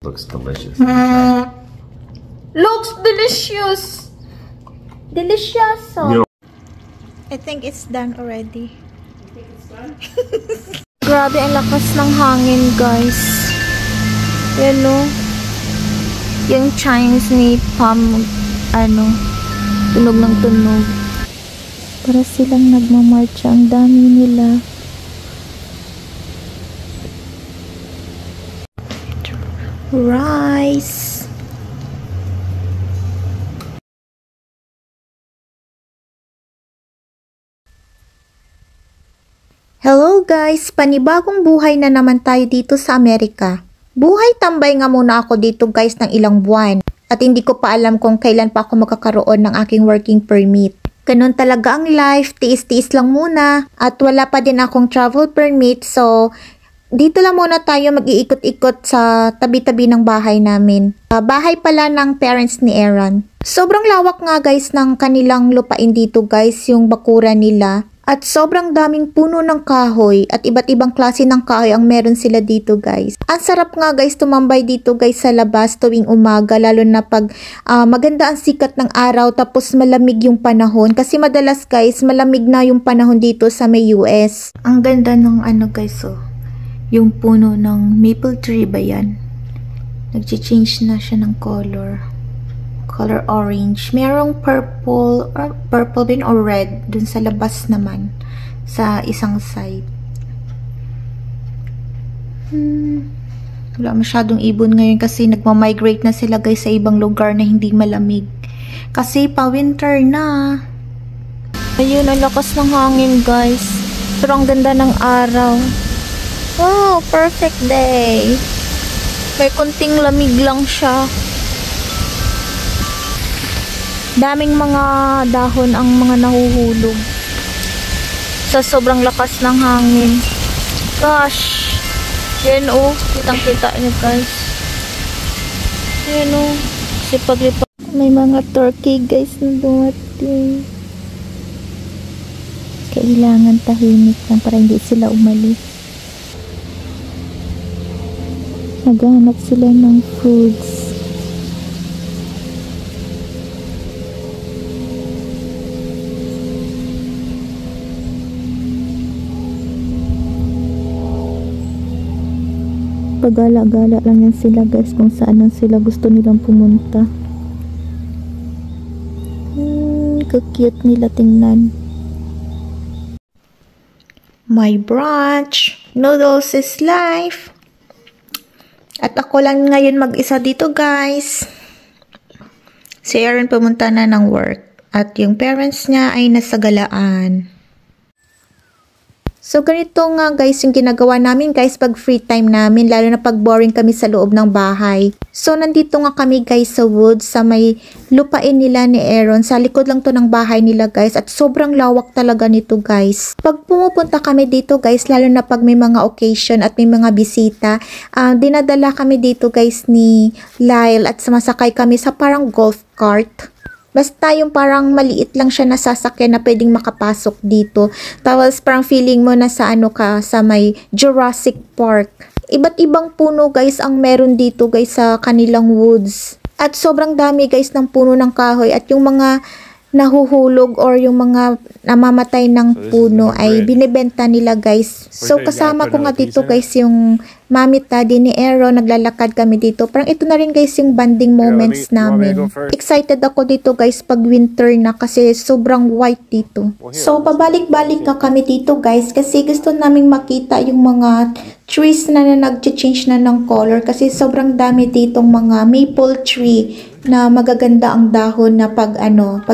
Looks delicious. Looks delicious. Delicious. I think it's done already. You think it's done? Grabe ang lakas ng hangin, guys. Yan o. Yung chimes ni Pam, tunog ng tunog. Para silang nagmamarcha. Ang dami nila. Rice. Hello guys! Panibagong buhay na naman tayo dito sa Amerika. Buhay tambay nga muna ako dito guys ng ilang buwan. At hindi ko pa alam kung kailan pa ako makakaroon ng aking working permit. Ganun talaga ang life, tiis-tiis lang muna. At wala pa din akong travel permit, so dito lang muna tayo mag-iikot-ikot sa tabi-tabi ng bahay namin. Bahay pala ng parents ni Aaron. Sobrang lawak nga guys ng kanilang lupain dito guys, yung bakuran nila. At sobrang daming puno ng kahoy at iba't ibang klase ng kahoy ang meron sila dito guys. Ang sarap nga guys tumambay dito guys sa labas tuwing umaga, lalo na pag maganda ang sikat ng araw tapos malamig yung panahon. Kasi madalas guys malamig na yung panahon dito sa may US. Ang ganda ng guys yung puno ng maple tree ba yan? Nag-change na siya ng color. Color orange. Merong purple din or red dun sa labas naman. Sa isang side. Wala masyadong ibon ngayon kasi nagmamigrate na sila guys sa ibang lugar na hindi malamig. Kasi pa-winter na. Ayun, ang lakas ng hangin guys. Pero ang ganda ng araw. Wow, perfect day. May konting lamig lang siya. Daming mga dahon ang mga nahuhulog sa sobrang lakas ng hangin. Gosh. Yan kitang-kita niyo guys. Yan sipag-lipag. May mga turkey guys na dumating. Kailangan tahimik lang para hindi sila umalis. Naghahanap sila ng foods. Pagala-gala lang yan sila guys kung saan lang sila gusto nilang pumunta. Cute nila tingnan. My brunch. Noodles is life. At ako lang ngayon mag-isa dito guys. Si Aaron pumunta na ng work. At yung parents niya ay nasa galaan. So ganito nga guys yung ginagawa namin guys pag free time namin. Lalo na pag boring kami sa loob ng bahay. So nandito nga kami guys sa woods. Sa may lupain nila ni Aaron. Sa likod lang to ng bahay nila guys. At sobrang lawak talaga nito guys. Pag pumupunta kami dito guys. Lalo na pag may mga occasion at may mga bisita. Dinadala kami dito guys ni Lyle. At sumasakay kami sa parang golf cart. Basta yung parang maliit lang siya na sasakyan na pwedeng makapasok dito. Tapos parang feeling mo na sa sa may Jurassic Park. Iba't ibang puno guys ang meron dito guys sa kanilang woods. At sobrang dami guys ng puno ng kahoy. At yung mga nahuhulog or yung mga namamatay ng puno ay binibenta nila guys. So kasama ko nga dito guys yung mami daddy ni Aaron, naglalakad kami dito. Parang ito na rin guys yung bonding moments namin. Excited ako dito guys pag winter na kasi sobrang white dito. So pabalik-balik na kami dito guys kasi gusto naming makita yung mga trees na nag-change na ng color kasi sobrang dami ditong mga maple tree na magaganda ang dahon na pag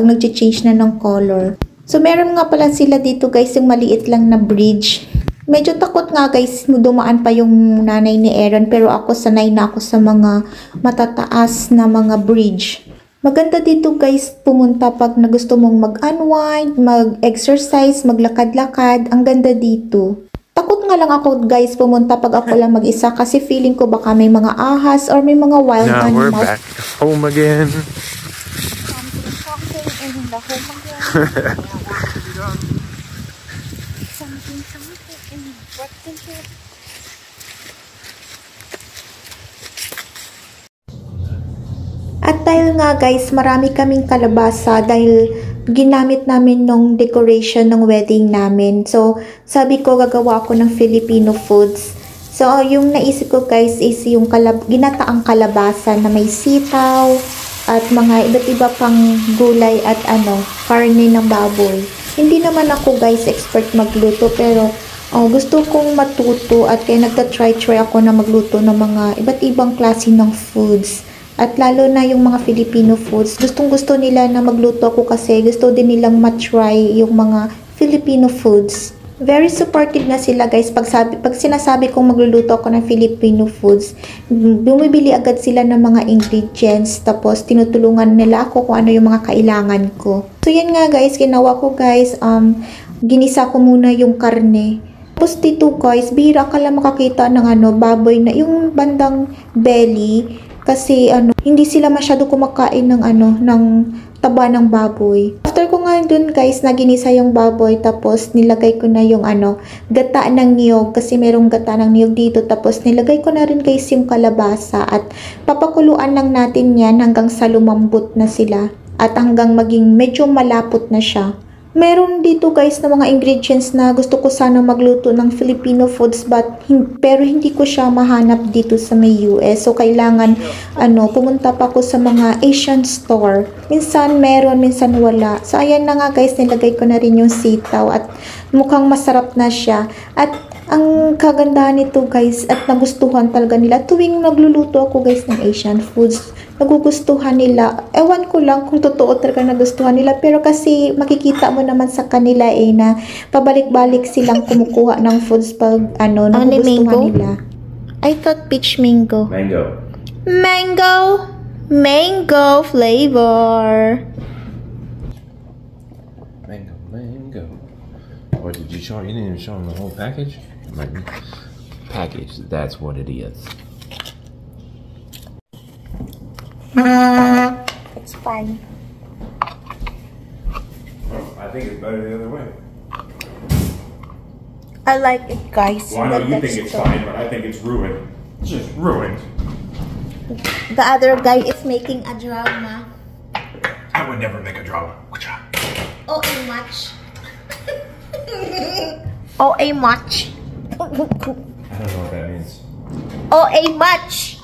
nag-change na ng color. So meron nga pala sila dito guys yung maliit lang na bridge. Medyo takot nga guys, dumaan pa yung nanay ni Aaron pero ako sanay na ako sa mga matataas na mga bridge. Maganda dito guys pumunta pag gusto mong mag-unwind, mag-exercise, maglakad-lakad. Ang ganda dito. Takot nga lang ako guys pumunta pag ako lang mag-isa kasi feeling ko baka may mga ahas or may mga wild animals. We're back home again. At dahil nga guys, marami kaming kalabasa dahil ginamit namin nung decoration ng wedding namin. So, sabi ko gagawa ako ng Filipino foods. So, yung naisip ko guys is yung ginataang kalabasa na may sitaw at mga iba't iba pang gulay at karne ng baboy. Hindi naman ako guys expert magluto pero gusto kong matuto at kaya nagta-try ako na magluto ng mga iba't ibang klase ng foods. At lalo na yung mga Filipino foods. Gustong-gusto nila na magluto ako kasi gusto din nilang matry yung mga Filipino foods. Very supportive na sila guys. Pag sinasabi kong magluluto ako ng Filipino foods, bumibili agad sila ng mga ingredients. Tapos tinutulungan nila ako kung ano yung mga kailangan ko. So yan nga guys, ginawa ko guys. Ginisa ko muna yung karne. Tapos dito guys, bihira ka lang makakita ng baboy na yung bandang belly. Kasi hindi sila masyado kumakain ng ng taba ng baboy. After ko nga dun guys, naginisa yung baboy tapos nilagay ko na yung gata ng niyog kasi merong gata ng niyog dito. Tapos nilagay ko na rin guys yung kalabasa at papakuluan lang natin yan hanggang sa lumambot na sila at hanggang maging medyo malapot na siya. Meron dito guys na mga ingredients na gusto ko sana magluto ng Filipino foods pero hindi ko siya mahanap dito sa may US. So kailangan pumunta pa ako sa mga Asian store. Minsan meron, minsan wala. So ayan na nga guys, nilagay ko na rin yung sitaw at mukhang masarap na siya. At ang kagandahan nito guys at nagustuhan talaga nila tuwing nagluluto ako guys ng Asian foods. Nagugustuhan nila. Ewan ko lang kung totoo talaga nagustuhan nila. Pero kasi makikita mo naman sa kanila na pabalik-balik silang kumukuha ng foods pag nagugustuhan nila. I thought peach mango. Mango. Mango! Mango flavor! Mango. Or did you show? You didn't even show them the whole package? Like, package, that's what it is. It's fine. I think it's better the other way. I like it guys. Well, I know you think it's fine, but I think it's ruined. It's just ruined. The other guy is making a drama. I would never make a drama. Oh, a much. Oh, a much. I don't know what that means. Oh, a much.